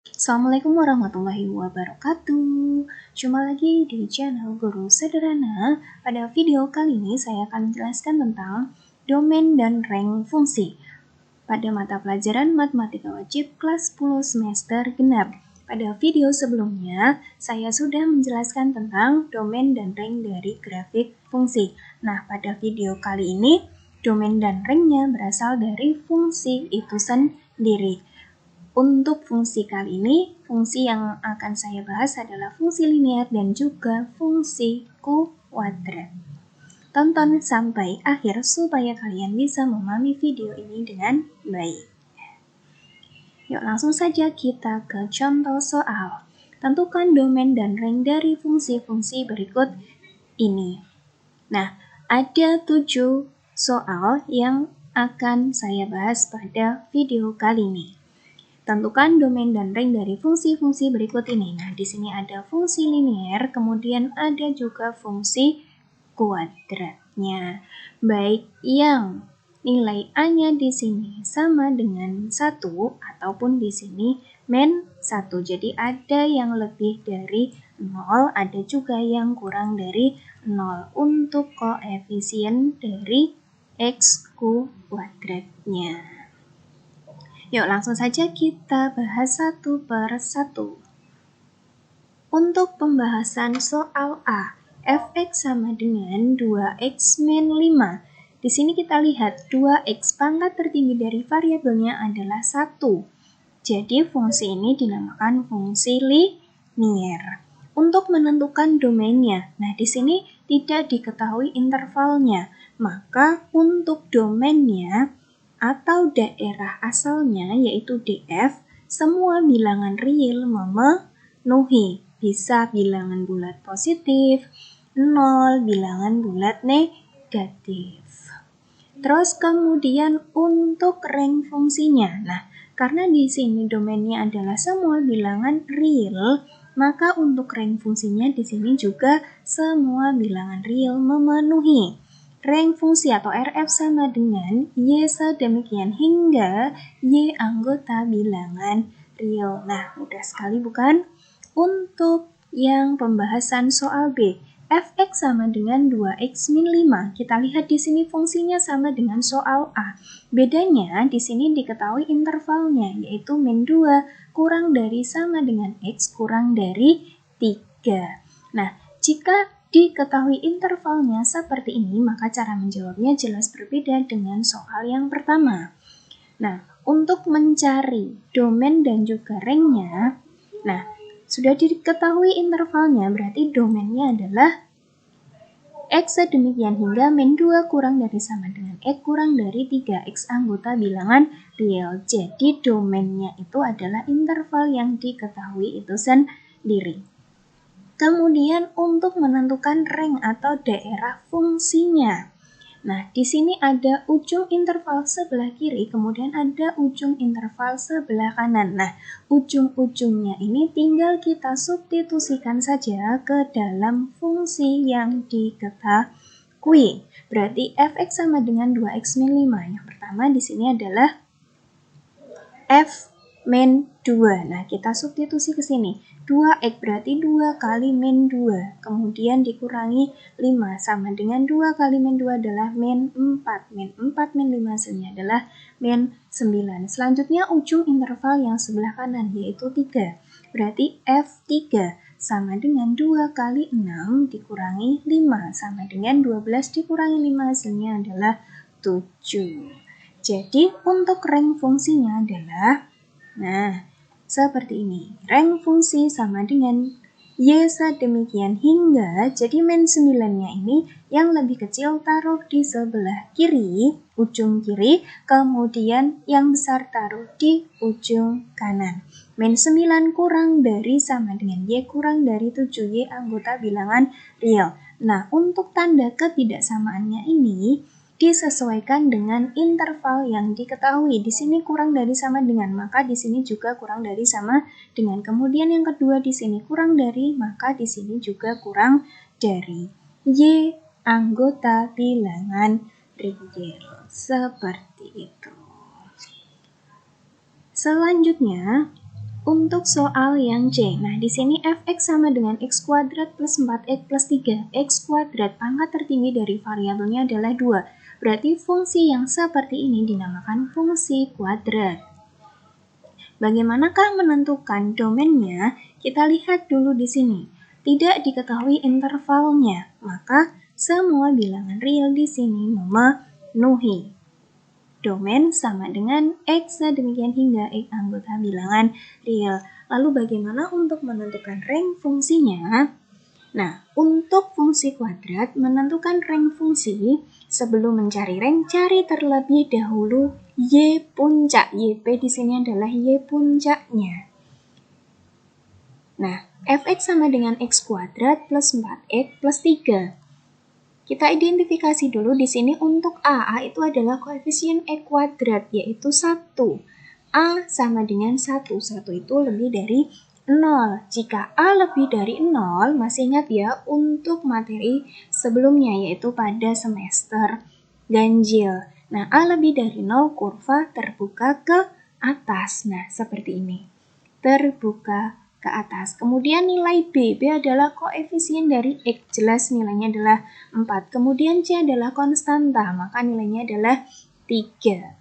Assalamualaikum warahmatullahi wabarakatuh. Jumpa lagi di channel Guru Sederhana. Pada video kali ini saya akan menjelaskan tentang domain dan rank fungsi pada mata pelajaran Matematika Wajib kelas 10 semester genap. Pada video sebelumnya, saya sudah menjelaskan tentang domain dan rank dari grafik fungsi. Nah, pada video kali ini, domain dan ranknya berasal dari fungsi itu sendiri. Untuk fungsi kali ini, fungsi yang akan saya bahas adalah fungsi linear dan juga fungsi kuadrat. Tonton sampai akhir supaya kalian bisa memahami video ini dengan baik. Yuk langsung saja kita ke contoh soal. Tentukan domain dan rank dari fungsi-fungsi berikut ini. Nah, ada 7 soal yang akan saya bahas pada video kali ini. Tentukan domain dan rank dari fungsi-fungsi berikut ini. Nah, di sini ada fungsi linear, kemudian ada juga fungsi kuadratnya. Baik yang nilai A-nya di sini sama dengan 1 ataupun di sini min 1. Jadi ada yang lebih dari 0, ada juga yang kurang dari 0 untuk koefisien dari X kuadratnya. Yuk langsung saja kita bahas satu per satu. Untuk pembahasan soal A, fx sama dengan 2x min 5. Di sini kita lihat 2x pangkat tertinggi dari variabelnya adalah 1. Jadi fungsi ini dinamakan fungsi linear. Untuk menentukan domainnya, nah di sini tidak diketahui intervalnya, maka untuk domainnya atau daerah asalnya yaitu DF, semua bilangan real memenuhi. Bisa bilangan bulat positif, 0, bilangan bulat negatif. Terus kemudian untuk rank fungsinya. Nah, karena di sini domainnya adalah semua bilangan real, maka untuk rank fungsinya di sini juga semua bilangan real memenuhi. Rank fungsi atau RF sama dengan Y sedemikian hingga Y anggota bilangan real. Nah, mudah sekali bukan? Untuk yang pembahasan soal B, fx sama dengan 2x min 5. Kita lihat di sini fungsinya sama dengan soal A. Bedanya di sini diketahui intervalnya, yaitu min 2 kurang dari sama dengan x kurang dari 3. Nah, jika diketahui intervalnya seperti ini, maka cara menjawabnya jelas berbeda dengan soal yang pertama. Nah, untuk mencari domain dan juga ranknya, nah, sudah diketahui intervalnya, berarti domainnya adalah X sedemikian hingga min 2 kurang dari sama dengan X kurang dari 3, X anggota bilangan real. Jadi domainnya itu adalah interval yang diketahui itu sendiri. Kemudian untuk menentukan rank atau daerah fungsinya. Nah, di sini ada ujung interval sebelah kiri, kemudian ada ujung interval sebelah kanan. Nah, ujung-ujungnya ini tinggal kita substitusikan saja ke dalam fungsi yang diketahui. Berarti fx sama dengan 2x min 5. Yang pertama di sini adalah f min 2. Nah, kita substitusi ke sini. 2x berarti 2 kali min 2. Kemudian dikurangi 5 sama dengan 2 kali min 2 adalah min 4. Min 4 min 5 hasilnya adalah min 9. Selanjutnya ujung interval yang sebelah kanan yaitu 3. Berarti F3 sama dengan 2 kali 6 dikurangi 5 sama dengan 12 dikurangi 5 hasilnya adalah 7. Jadi untuk rank fungsinya adalah, nah, seperti ini. Rank fungsi sama dengan Y sedemikian hingga, jadi min 9-nya ini yang lebih kecil taruh di sebelah kiri, ujung kiri, kemudian yang besar taruh di ujung kanan. Min 9 kurang dari sama dengan Y kurang dari 7, Y anggota bilangan real. Nah, untuk tanda ketidaksamaannya ini disesuaikan dengan interval yang diketahui. Di sini kurang dari sama dengan, maka di sini juga kurang dari sama dengan. Kemudian yang kedua di sini kurang dari, maka di sini juga kurang dari. Y anggota bilangan real. Seperti itu. Selanjutnya, untuk soal yang C. Nah, di sini fx sama dengan x kuadrat plus 4x plus 3. X kuadrat pangkat tertinggi dari variabelnya adalah 2. Berarti fungsi yang seperti ini dinamakan fungsi kuadrat. Bagaimanakah menentukan domainnya? Kita lihat dulu di sini. Tidak diketahui intervalnya, maka semua bilangan real di sini memenuhi. Domain sama dengan X, demikian hingga X anggota bilangan real. Lalu bagaimana untuk menentukan rank fungsinya? Nah, untuk fungsi kuadrat, menentukan rank fungsi, sebelum mencari rank, cari terlebih dahulu Y puncak. YP di sini adalah Y puncaknya. Nah, fx sama dengan x kuadrat plus 4x plus 3. Kita identifikasi dulu di sini untuk A itu adalah koefisien E kuadrat, yaitu 1. A sama dengan 1. 1 itu lebih dari 0. Jika A lebih dari 0, masih ingat ya untuk materi sebelumnya, yaitu pada semester ganjil. Nah, A lebih dari 0, kurva terbuka ke atas. Nah, seperti ini. Terbuka ke atas. Kemudian nilai B adalah koefisien dari X, jelas nilainya adalah 4. Kemudian C adalah konstanta, maka nilainya adalah 3.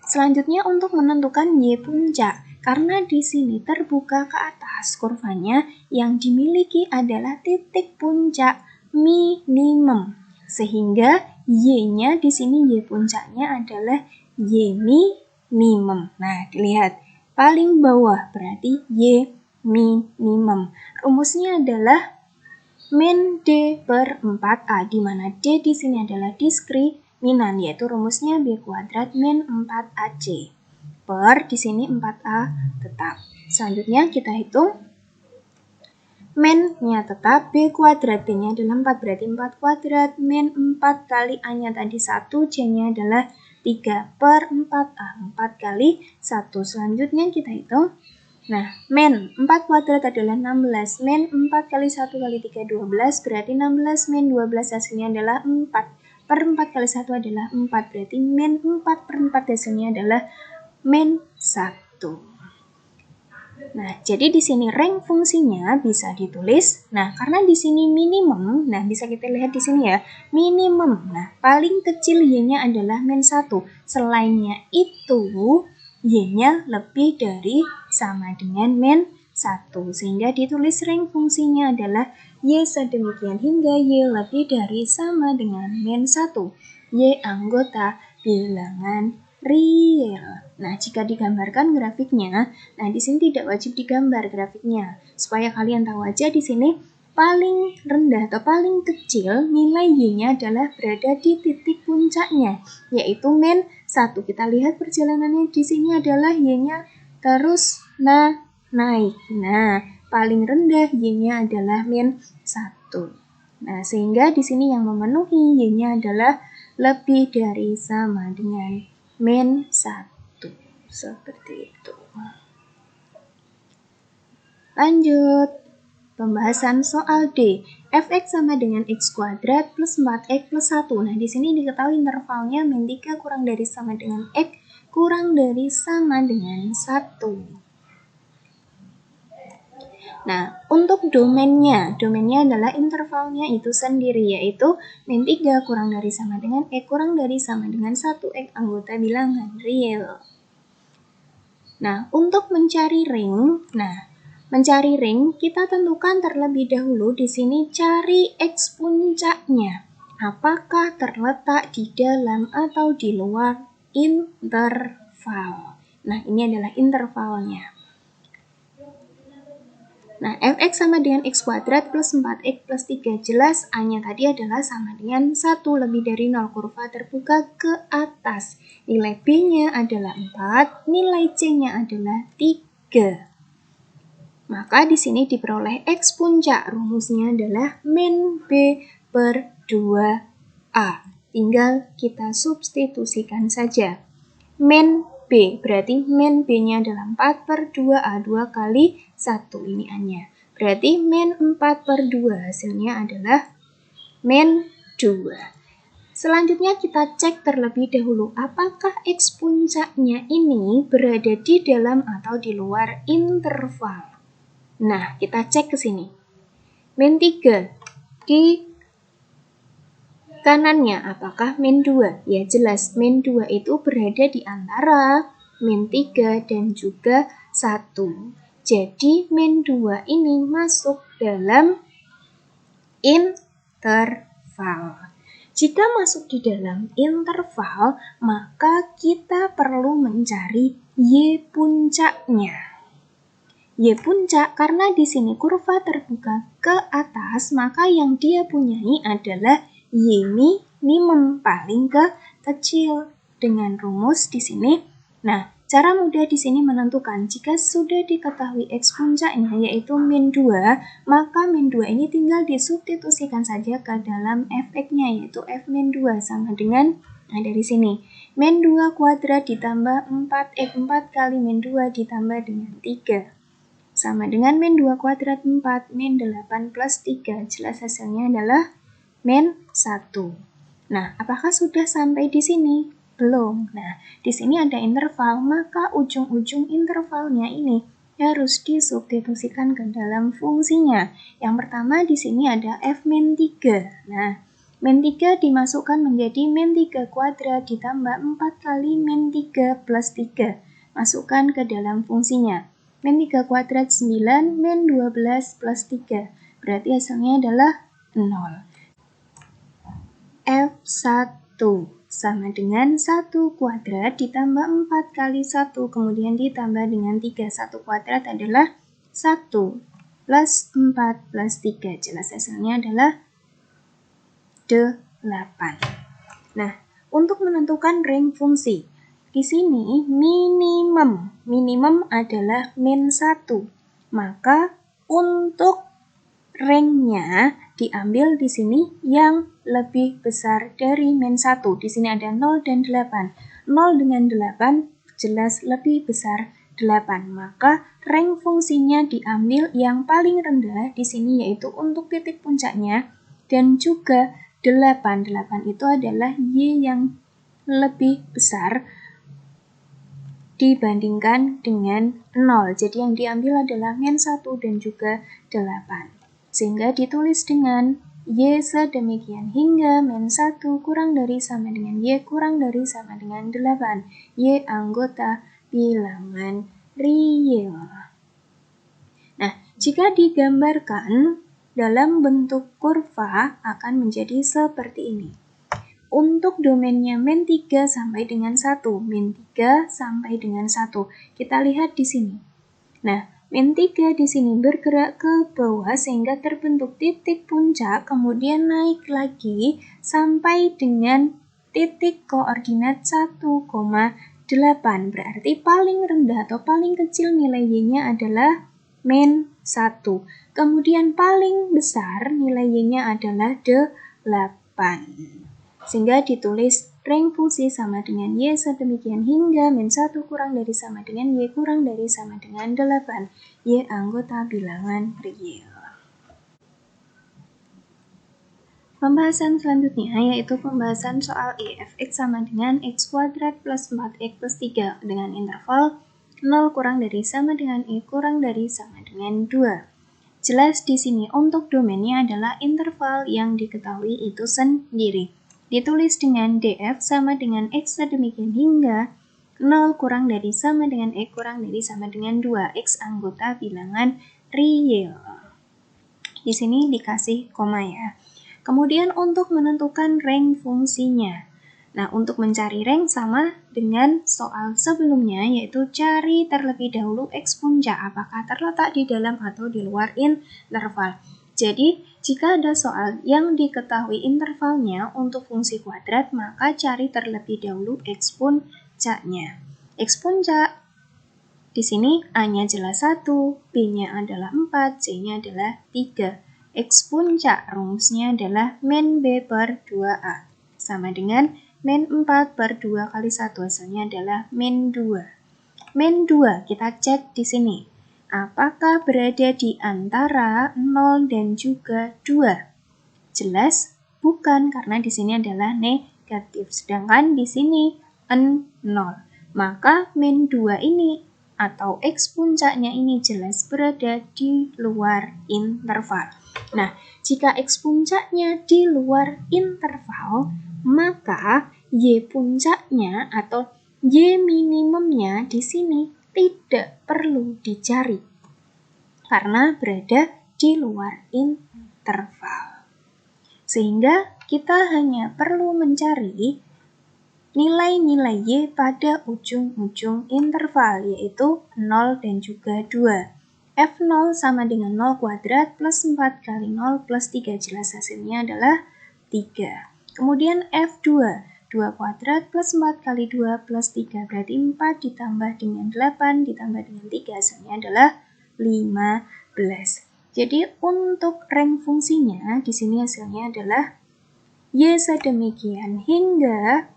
Selanjutnya untuk menentukan Y puncak, karena di sini terbuka ke atas kurvanya, yang dimiliki adalah titik puncak minimum. Sehingga Y-nya di sini Y puncaknya adalah Y minimum. Nah, dilihat. Paling bawah berarti Y minimum. Rumusnya adalah min D per 4A, di mana D di sini adalah diskriminan, yaitu rumusnya B kuadrat min 4AC. Per di sini 4A tetap. Selanjutnya kita hitung min-nya tetap, B kuadrat, B-nya adalah 4, berarti 4 kuadrat, min 4 kali A-nya tadi 1, C-nya adalah 3 per 4A, 4 kali 1. Selanjutnya kita hitung. Nah, min 4 kuadrat adalah 16, min 4 kali 1 kali 3, 12, berarti 16 min 12 hasilnya adalah 4. Per 4 kali 1 adalah 4, berarti min 4 per 4 hasilnya adalah min 1. Nah, jadi di sini rank fungsinya bisa ditulis. Nah, karena di sini minimum, nah bisa kita lihat di sini ya, minimum. Nah, paling kecil Y-nya adalah min 1. Selainnya itu, Y-nya lebih dari sama dengan min 1. Sehingga ditulis rank fungsinya adalah Y sedemikian hingga Y lebih dari sama dengan min 1. Y anggota bilangan real. Nah, jika digambarkan grafiknya, nah di sini tidak wajib digambar grafiknya, supaya kalian tahu aja di sini paling rendah atau paling kecil nilai Y-nya adalah berada di titik puncaknya, yaitu min 1. Kita lihat perjalanannya di sini adalah Y-nya terus naik. Nah, paling rendah Y-nya adalah min 1. Nah, sehingga di sini yang memenuhi Y-nya adalah lebih dari sama dengan min 1. Seperti itu. Lanjut. Pembahasan soal D. Fx sama dengan x kuadrat plus 4x plus 1. Nah, di sini diketahui intervalnya min 3 kurang dari sama dengan x kurang dari sama dengan 1. Nah, untuk domainnya adalah intervalnya itu sendiri, yaitu min 3 kurang dari sama dengan X kurang dari sama dengan 1, X anggota bilangan real. Nah, untuk mencari ring, kita tentukan terlebih dahulu di sini cari X puncaknya. Apakah terletak di dalam atau di luar interval? Nah, ini adalah intervalnya. Nah, fx sama dengan x kuadrat plus 4x plus 3. Jelas A-nya tadi adalah sama dengan 1 lebih dari 0, kurva terbuka ke atas. Nilai B-nya adalah 4, nilai C-nya adalah 3. Maka di sini diperoleh x puncak, rumusnya adalah min B per 2A. Tinggal kita substitusikan saja. Min B, berarti min B-nya adalah 4 per 2A, 2 kali 1, ini A-nya. Berarti min 4 per 2, hasilnya adalah min 2. Selanjutnya kita cek terlebih dahulu apakah X puncaknya ini berada di dalam atau di luar interval. Nah, kita cek ke sini. Min 3 di kanannya apakah min 2? Ya jelas, min 2 itu berada di antara min 3 dan juga 1. Jadi min 2 ini masuk dalam interval. Jika masuk di dalam interval, maka kita perlu mencari Y puncaknya. Y puncak karena di sini kurva terbuka ke atas, maka yang dia punyai adalah Y minimum paling kecil dengan rumus di sini. Nah, cara mudah di sini menentukan jika sudah diketahui X puncaknya yaitu min 2, maka min 2 ini tinggal disubstitusikan saja ke dalam Fx-nya yaitu F min 2 sama dengan, nah dari sini, min 2 kuadrat ditambah 4, 4 kali min 2 ditambah dengan 3. Sama dengan min 2 kuadrat 4, min 8 plus 3, jelas hasilnya adalah min 1. Nah, apakah sudah sampai di sini? Belum. Nah, di sini ada interval, maka ujung-ujung intervalnya ini harus disubstitusikan ke dalam fungsinya. Yang pertama di sini ada F min 3. Nah, min 3 dimasukkan menjadi min 3 kuadrat ditambah 4 kali min 3 plus 3. Masukkan ke dalam fungsinya. Min 3 kuadrat 9, min 12 plus 3. Berarti hasilnya adalah 0. F1 sama dengan 1 kuadrat ditambah 4 kali 1, kemudian ditambah dengan 3. 1 kuadrat adalah 1 plus 4 plus 3. Jelas hasilnya adalah 8. Nah, untuk menentukan rank fungsi, di sini minimum adalah min 1. Maka untuk ranknya diambil di sini yang lebih besar dari min 1. Di sini ada 0 dan 8. 0 dengan 8 jelas lebih besar 8. Maka rank fungsinya diambil yang paling rendah di sini yaitu untuk titik puncaknya dan juga 8. 8 itu adalah Y yang lebih besar dibandingkan dengan 0. Jadi yang diambil adalah min 1 dan juga 8. Sehingga ditulis dengan Y sedemikian hingga min 1 kurang dari sama dengan Y kurang dari sama dengan 8. Y anggota bilangan real. Nah, jika digambarkan dalam bentuk kurva akan menjadi seperti ini. Untuk domainnya min 3 sampai dengan 1, min 3 sampai dengan 1. Kita lihat di sini. Nah, min 3 di sini bergerak ke bawah sehingga terbentuk titik puncak, kemudian naik lagi sampai dengan titik koordinat 1,8. Berarti paling rendah atau paling kecil nilai Y-nya adalah min 1. Kemudian paling besar nilai Y-nya adalah 8. Sehingga ditulis rank fungsi sama dengan Y sedemikian hingga min 1 kurang dari sama dengan Y kurang dari sama dengan 8. Y anggota bilangan real. Pembahasan selanjutnya yaitu pembahasan soal E. Fx sama dengan X kuadrat plus 4X plus 3 dengan interval 0 kurang dari sama dengan E kurang dari sama dengan 2. Jelas di sini untuk domainnya adalah interval yang diketahui itu sendiri. Ditulis dengan df sama dengan x sedemikian hingga 0 kurang dari sama dengan e kurang dari sama dengan 2, x anggota bilangan real. Di sini dikasih koma ya. Kemudian untuk menentukan rank fungsinya. Nah, untuk mencari rank sama dengan soal sebelumnya, yaitu cari terlebih dahulu x puncak apakah terletak di dalam atau di luar interval. Jadi, jika ada soal yang diketahui intervalnya untuk fungsi kuadrat, maka cari terlebih dahulu x puncaknya. X puncak, di sini A-nya jelas 1, B-nya adalah 4, C-nya adalah 3. X puncak rumusnya adalah min B per 2A. Sama dengan min 4 per 2 kali 1, hasilnya adalah min 2. Min 2 kita cek di sini. Apakah berada di antara 0 dan juga 2? Jelas bukan, karena di sini adalah negatif. Sedangkan di sini 0. Maka min 2 ini atau X puncaknya ini jelas berada di luar interval. Nah, jika X puncaknya di luar interval, maka Y puncaknya atau Y minimumnya di sini tidak perlu dicari karena berada di luar interval. Sehingga kita hanya perlu mencari nilai-nilai Y pada ujung-ujung interval, yaitu 0 dan juga 2. F0 sama dengan 0 kuadrat plus 4 kali 0 plus 3, jelas hasilnya adalah 3. Kemudian F2, 2 kuadrat plus 4 kali 2 plus 3, berarti 4 ditambah dengan 8 ditambah dengan 3, hasilnya adalah 15. Jadi untuk rank fungsinya, di sini hasilnya adalah Y sedemikian hingga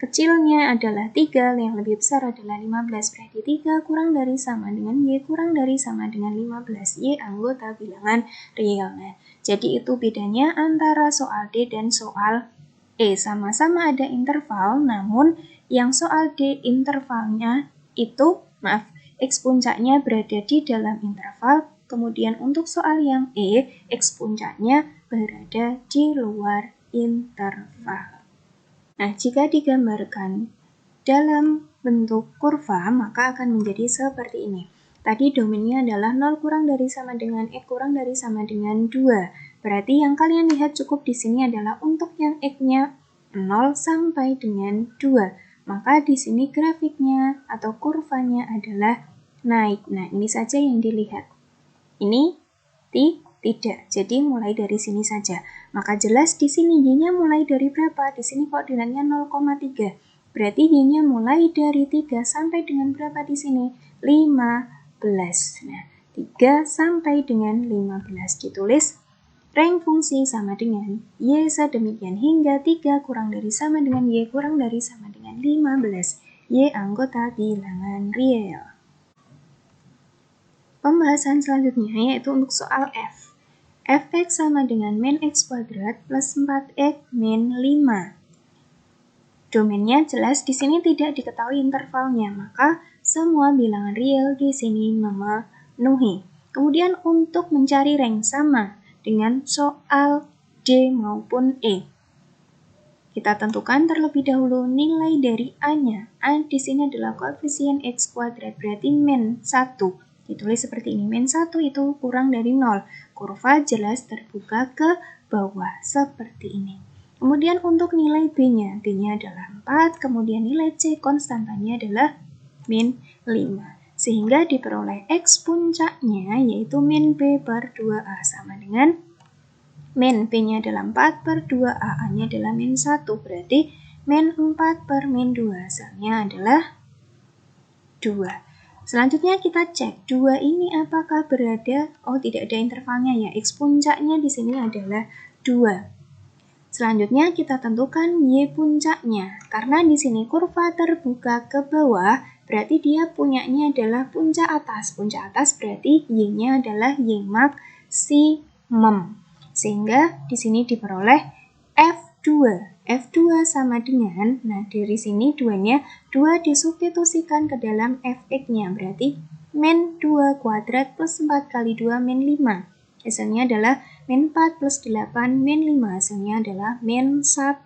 kecilnya adalah 3, yang lebih besar adalah 15, berarti 3 kurang dari sama dengan Y kurang dari sama dengan 15, Y anggota bilangan real. Nah, jadi itu bedanya antara soal D dan soal E. Sama-sama ada interval, namun yang soal D intervalnya itu, X puncaknya berada di dalam interval, kemudian untuk soal yang E, X puncaknya berada di luar interval. Nah, jika digambarkan dalam bentuk kurva, maka akan menjadi seperti ini. Tadi domainnya adalah 0 kurang dari sama dengan X kurang dari sama dengan 2. Berarti yang kalian lihat cukup di sini adalah untuk yang X-nya 0 sampai dengan 2. Maka di sini grafiknya atau kurvanya adalah naik. Nah, ini saja yang dilihat. Ini tidak. Jadi mulai dari sini saja. Maka jelas di sini Y-nya mulai dari berapa? Di sini koordinatnya 0,3. Berarti Y-nya mulai dari 3 sampai dengan berapa di sini? 15. Nah, 3 sampai dengan 15 ditulis rank fungsi sama dengan Y sedemikian hingga 3 kurang dari sama dengan Y kurang dari sama dengan 15. Y anggota bilangan real. Pembahasan selanjutnya yaitu untuk soal F. Fx sama dengan min x kuadrat plus 4x min 5. Domainnya jelas di sini tidak diketahui intervalnya, maka semua bilangan real di sini memenuhi. Kemudian untuk mencari rank sama dengan soal D maupun E. Kita tentukan terlebih dahulu nilai dari A-nya. A di sini adalah koefisien x kuadrat, berarti min 1. Ditulis seperti ini, min 1 itu kurang dari 0. Kurva jelas terbuka ke bawah, seperti ini. Kemudian untuk nilai B-nya, B-nya adalah 4, kemudian nilai C konstantanya adalah min 5. Sehingga diperoleh X puncaknya yaitu min B per 2A sama dengan min B-nya adalah 4 per 2A, A-nya adalah min 1, berarti min 4 per min 2, hasilnya adalah 2. Selanjutnya kita cek 2 ini apakah berada, tidak ada intervalnya ya, X puncaknya di sini adalah 2. Selanjutnya kita tentukan Y puncaknya. Karena di sini kurva terbuka ke bawah, berarti dia punyanya adalah puncak atas. Puncak atas berarti Y-nya adalah Y maksimum. Sehingga di sini diperoleh F2. F2 sama dengan, nah dari sini 2-nya, 2 disubstitusikan ke dalam Fx-nya, berarti min 2 kuadrat plus 4 kali 2 min 5. Hasilnya adalah min 4 plus 8 min 5, hasilnya adalah min 1.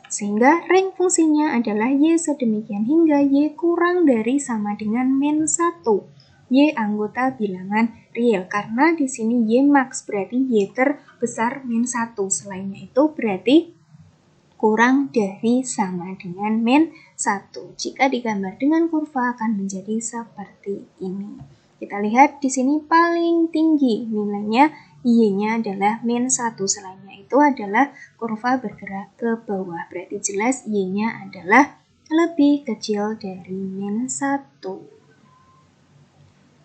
Sehingga rank fungsinya adalah Y sedemikian hingga Y kurang dari sama dengan min 1. Y anggota bilangan real, karena di sini Y max berarti Y terbesar min 1, selainnya itu berarti kurang dari sama dengan min 1. Jika digambar dengan kurva akan menjadi seperti ini. Kita lihat di sini paling tinggi nilainya Y-nya adalah min 1, selainnya itu adalah kurva bergerak ke bawah, berarti jelas Y-nya adalah lebih kecil dari min 1.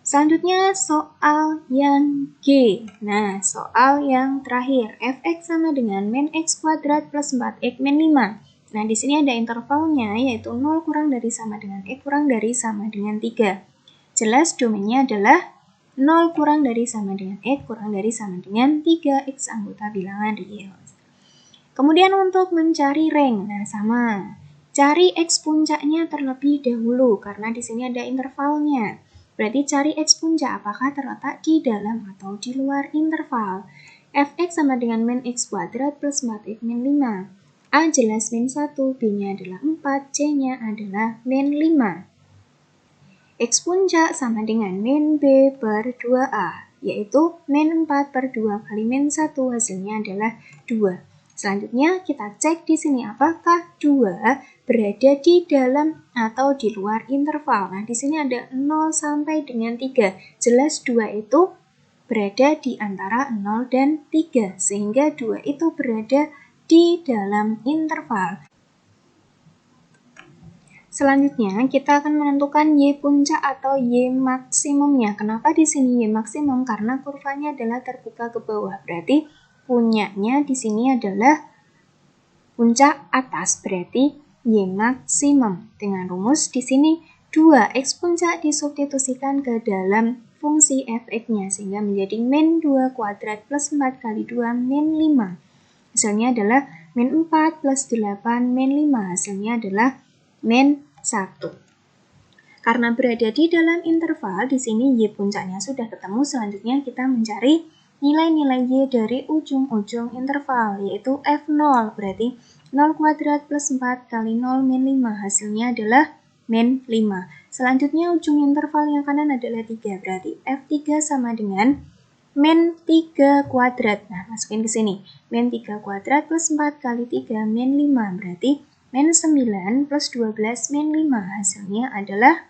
Selanjutnya soal yang G. Nah, soal yang terakhir, Fx sama dengan min x kuadrat plus 4x min 5. Nah, di sini ada intervalnya yaitu 0 kurang dari sama dengan x kurang dari sama dengan 3. Jelas domainnya adalah 0 kurang dari sama dengan x kurang dari sama dengan 3, x anggota bilangan real. Kemudian untuk mencari rank, nah sama. Cari X puncaknya terlebih dahulu karena di sini ada intervalnya. Berarti cari X puncak apakah terletak di dalam atau di luar interval. Fx sama dengan min X kuadrat plus 4X min 5. A jelas min 1, B-nya adalah 4, C-nya adalah min 5. X puncak sama dengan min B per 2A, yaitu min 4 per 2 kali min 1, hasilnya adalah 2. Selanjutnya kita cek di sini apakah 2 berada di dalam atau di luar interval. Nah, di sini ada 0 sampai dengan 3. Jelas 2 itu berada di antara 0 dan 3, sehingga 2 itu berada di dalam interval. Selanjutnya, kita akan menentukan Y puncak atau Y maksimumnya. Kenapa di sini Y maksimum? Karena kurvanya adalah terbuka ke bawah. Berarti punyanya di sini adalah puncak atas. Berarti Y maksimum. Dengan rumus di sini 2X puncak disubstitusikan ke dalam fungsi Fx-nya. Sehingga menjadi min 2 kuadrat plus 4 kali 2 min 5. Hasilnya adalah min 4 plus 8 min 5. Hasilnya adalah min 1. Karena berada di dalam interval, di sini Y puncaknya sudah ketemu. Selanjutnya kita mencari nilai-nilai Y dari ujung-ujung interval, yaitu F0. Berarti 0 kuadrat plus 4 kali 0 min 5. Hasilnya adalah min 5. Selanjutnya ujung interval yang kanan adalah 3. Berarti F3 sama dengan min 3 kuadrat. Nah, masukin ke sini. Min 3 kuadrat plus 4 kali 3 min 5. Berarti min 9 plus 12 min 5. Hasilnya adalah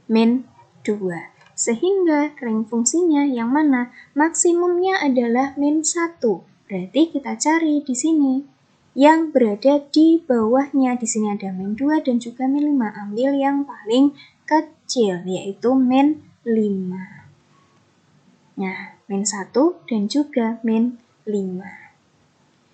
min 2. Sehingga rank fungsinya yang mana? Maksimumnya adalah min 1. Berarti kita cari di sini yang berada di bawahnya. Di sini ada min 2 dan juga min 5. Ambil yang paling kecil, yaitu min 5. Nah, min 1 dan juga min 5.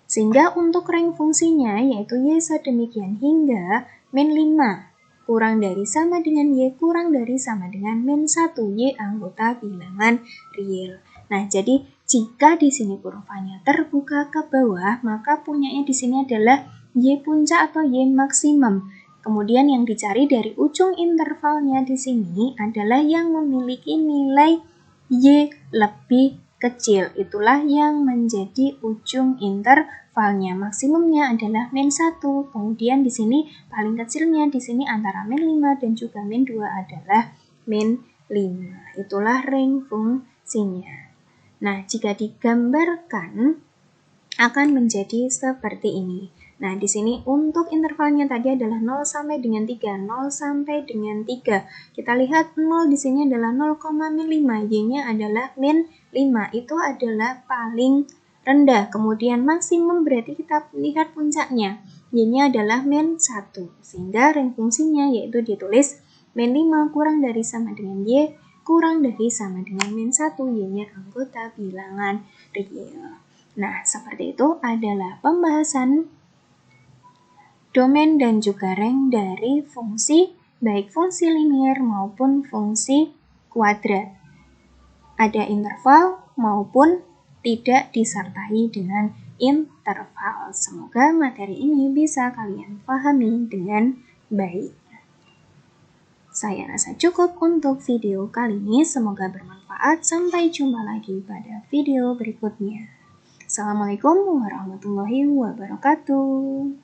Sehingga untuk rank fungsinya yaitu Y sedemikian hingga min 5 kurang dari sama dengan Y kurang dari sama dengan min 1. Y anggota bilangan real. Nah, jadi jika di sini kurvanya terbuka ke bawah, maka punyanya di sini adalah Y puncak atau Y maksimum. Kemudian yang dicari dari ujung intervalnya di sini adalah yang memiliki nilai Y lebih kecil. Itulah yang menjadi ujung intervalnya. Maksimumnya adalah min 1. Kemudian di sini paling kecilnya di sini antara min 5 dan juga min 2 adalah min 5. Itulah rank fungsinya. Nah, jika digambarkan akan menjadi seperti ini. Nah, di sini untuk intervalnya tadi adalah 0 sampai dengan 3, 0 sampai dengan 3. Kita lihat 0 di sini adalah 0,5, Y-nya adalah min 5. Itu adalah paling rendah. Kemudian maksimum berarti kita lihat puncaknya. Y-nya adalah min 1. Sehingga rank fungsinya yaitu ditulis min 5 kurang dari sama dengan Y kurang dari sama dengan min 1. Y-nya anggota bilangan real. Nah, seperti itu adalah pembahasan domain dan juga rank dari fungsi, baik fungsi linier maupun fungsi kuadrat. Ada interval maupun tidak disertai dengan interval. Semoga materi ini bisa kalian pahami dengan baik. Saya rasa cukup untuk video kali ini. Semoga bermanfaat. Sampai jumpa lagi pada video berikutnya. Assalamualaikum warahmatullahi wabarakatuh.